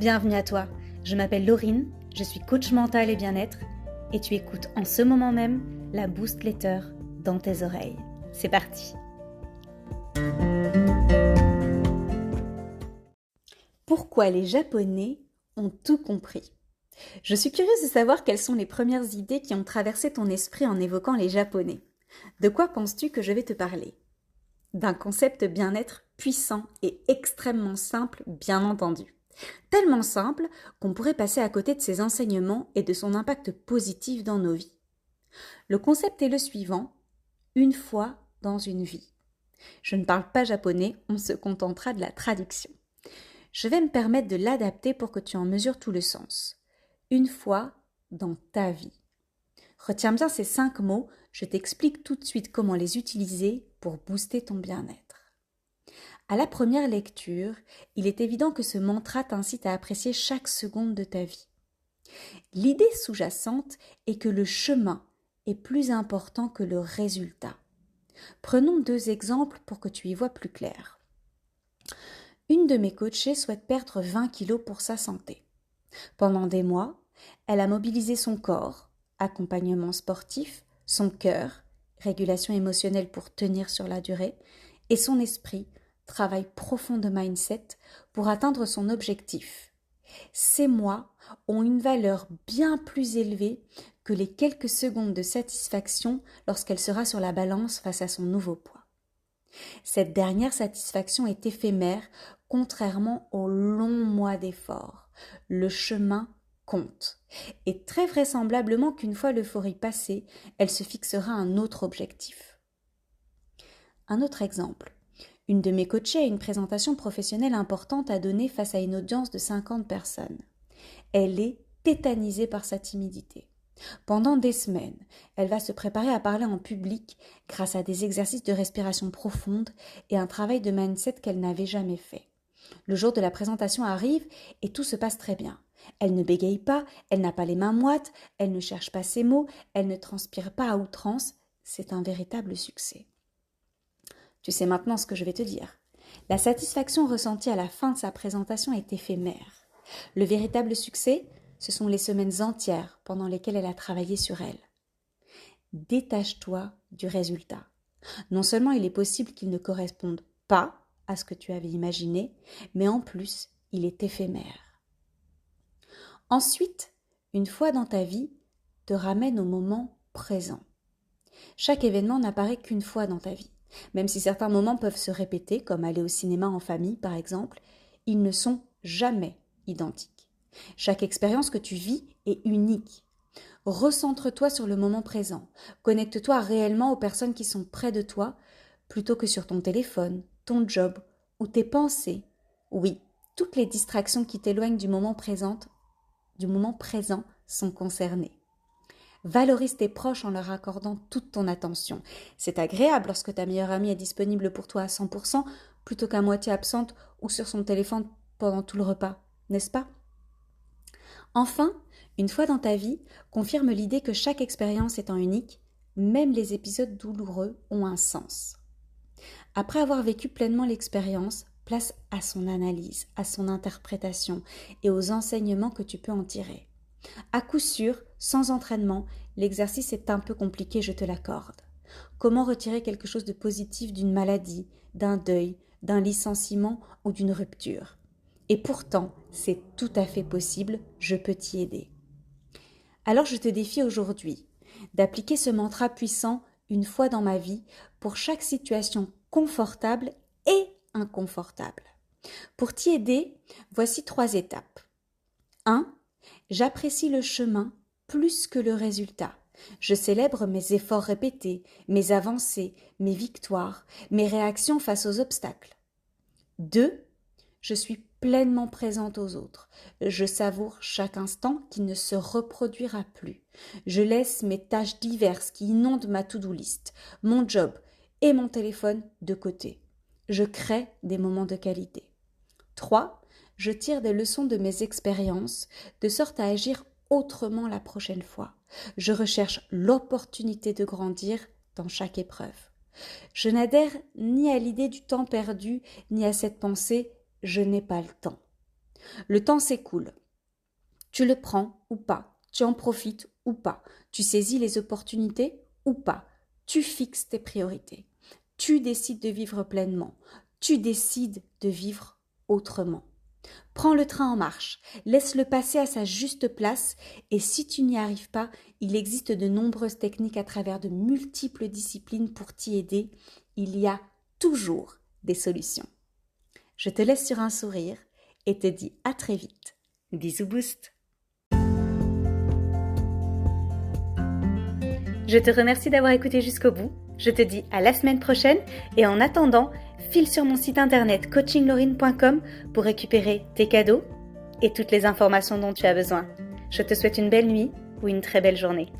Bienvenue à toi, je m'appelle Laurine, je suis coach mental et bien-être et tu écoutes en ce moment même la Boost Letter dans tes oreilles. C'est parti. Pourquoi les Japonais ont tout compris? Je suis curieuse de savoir quelles sont les premières idées qui ont traversé ton esprit en évoquant les Japonais. De quoi penses-tu que je vais te parler? D'un concept bien-être puissant et extrêmement simple, bien entendu. Tellement simple qu'on pourrait passer à côté de ses enseignements et de son impact positif dans nos vies. Le concept est le suivant, une fois dans une vie. Je ne parle pas japonais, on se contentera de la traduction. Je vais me permettre de l'adapter pour que tu en mesures tout le sens. Une fois dans ta vie. Retiens bien ces 5 mots, je t'explique tout de suite comment les utiliser pour booster ton bien-être. À la première lecture, il est évident que ce mantra t'incite à apprécier chaque seconde de ta vie. L'idée sous-jacente est que le chemin est plus important que le résultat. Prenons 2 exemples pour que tu y vois plus clair. Une de mes coachées souhaite perdre 20 kilos pour sa santé. Pendant des mois, elle a mobilisé son corps, accompagnement sportif, son cœur, régulation émotionnelle pour tenir sur la durée, et son esprit, travail profond de mindset pour atteindre son objectif. Ces mois ont une valeur bien plus élevée que les quelques secondes de satisfaction lorsqu'elle sera sur la balance face à son nouveau poids. Cette dernière satisfaction est éphémère, contrairement aux longs mois d'efforts. Le chemin compte. Et très vraisemblablement qu'une fois l'euphorie passée, elle se fixera un autre objectif. Un autre exemple. Une de mes coachées a une présentation professionnelle importante à donner face à une audience de 50 personnes. Elle est tétanisée par sa timidité. Pendant des semaines, elle va se préparer à parler en public grâce à des exercices de respiration profonde et un travail de mindset qu'elle n'avait jamais fait. Le jour de la présentation arrive et tout se passe très bien. Elle ne bégaye pas, elle n'a pas les mains moites, elle ne cherche pas ses mots, elle ne transpire pas à outrance. C'est un véritable succès. Tu sais maintenant ce que je vais te dire. La satisfaction ressentie à la fin de sa présentation est éphémère. Le véritable succès, ce sont les semaines entières pendant lesquelles elle a travaillé sur elle. Détache-toi du résultat. Non seulement il est possible qu'il ne corresponde pas à ce que tu avais imaginé, mais en plus, il est éphémère. Ensuite, une fois dans ta vie, te ramène au moment présent. Chaque événement n'apparaît qu'une fois dans ta vie. Même si certains moments peuvent se répéter, comme aller au cinéma en famille par exemple, ils ne sont jamais identiques. Chaque expérience que tu vis est unique. Recentre-toi sur le moment présent. Connecte-toi réellement aux personnes qui sont près de toi, plutôt que sur ton téléphone, ton job ou tes pensées. Oui, toutes les distractions qui t'éloignent du moment présent sont concernées. Valorise tes proches en leur accordant toute ton attention. C'est agréable lorsque ta meilleure amie est disponible pour toi à 100%, plutôt qu'à moitié absente ou sur son téléphone pendant tout le repas, n'est-ce pas? Enfin, une fois dans ta vie, confirme l'idée que chaque expérience étant unique, même les épisodes douloureux ont un sens. Après avoir vécu pleinement l'expérience, place à son analyse, à son interprétation et aux enseignements que tu peux en tirer. À coup sûr, sans entraînement, l'exercice est un peu compliqué, je te l'accorde. Comment retirer quelque chose de positif d'une maladie, d'un deuil, d'un licenciement ou d'une rupture? Et pourtant, c'est tout à fait possible, je peux t'y aider. Alors je te défie aujourd'hui d'appliquer ce mantra puissant une fois dans ma vie pour chaque situation confortable et inconfortable. Pour t'y aider, voici 3 étapes. 1. J'apprécie le chemin plus que le résultat. Je célèbre mes efforts répétés, mes avancées, mes victoires, mes réactions face aux obstacles. 2. Je suis pleinement présente aux autres. Je savoure chaque instant qui ne se reproduira plus. Je laisse mes tâches diverses qui inondent ma to-do list, mon job et mon téléphone de côté. Je crée des moments de qualité. 3. Je tire des leçons de mes expériences, de sorte à agir autrement la prochaine fois. Je recherche l'opportunité de grandir dans chaque épreuve. Je n'adhère ni à l'idée du temps perdu, ni à cette pensée « je n'ai pas le temps ». Le temps s'écoule. Tu le prends ou pas, tu en profites ou pas, tu saisis les opportunités ou pas, tu fixes tes priorités, tu décides de vivre pleinement, tu décides de vivre autrement. Prends le train en marche, laisse-le passer à sa juste place et si tu n'y arrives pas, il existe de nombreuses techniques à travers de multiples disciplines pour t'y aider. Il y a toujours des solutions. Je te laisse sur un sourire et te dis à très vite. Bisous boost. Je te remercie d'avoir écouté jusqu'au bout. Je te dis à la semaine prochaine et en attendant, file sur mon site internet coachinglorine.com pour récupérer tes cadeaux et toutes les informations dont tu as besoin. Je te souhaite une belle nuit ou une très belle journée.